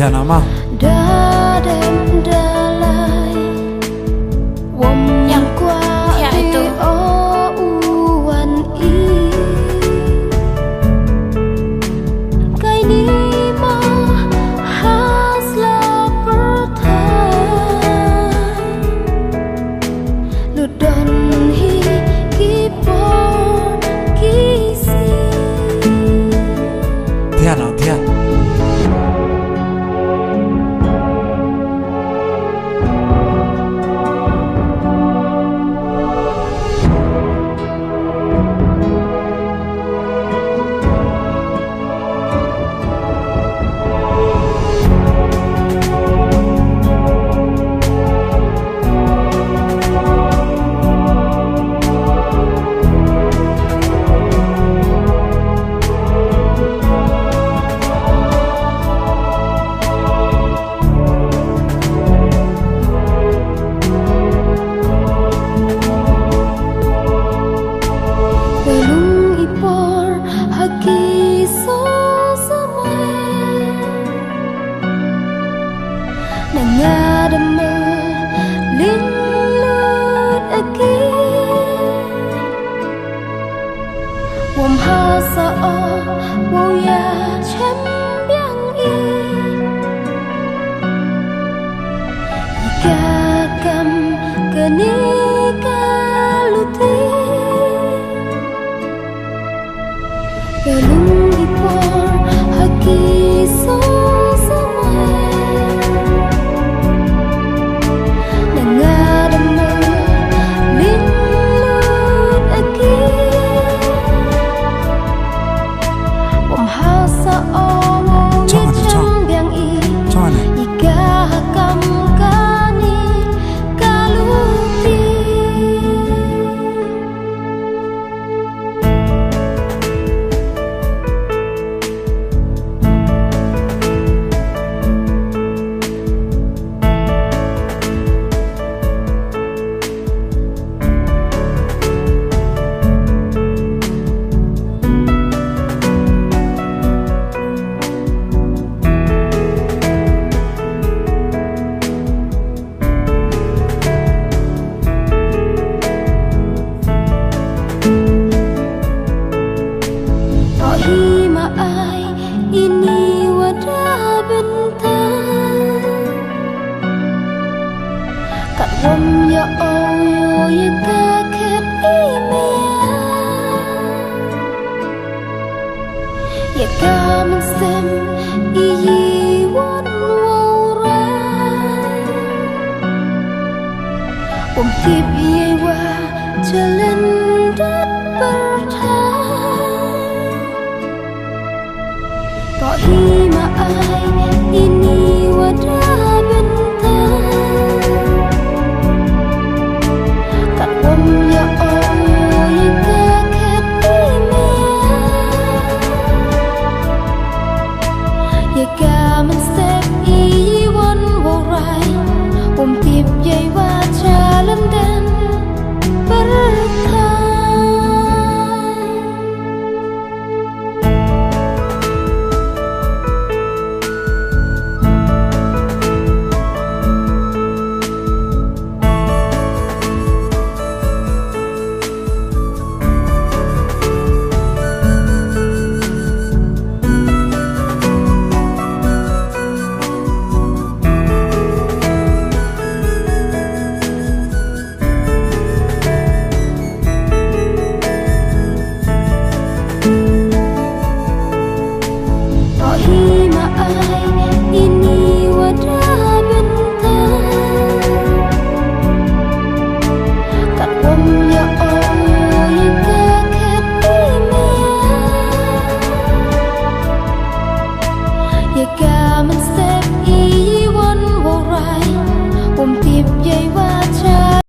Thian ama đã đem đã lại wom yang qua itu uan i cái ni ma hasla pertai ludon hi kipor kisi Thian wom ha sa o wo ya chem biang i ka kam ke ni ka luti belum ipor haki so wom ya o ye ka khet ime ye ka man sem i yi won wo ra wom kip ye wa chalen dat per tha to hi ma ai ini wa da ben tiếp dây và cha lên đen berkah. Mình xếp ý vốn vô rai, tiếp dây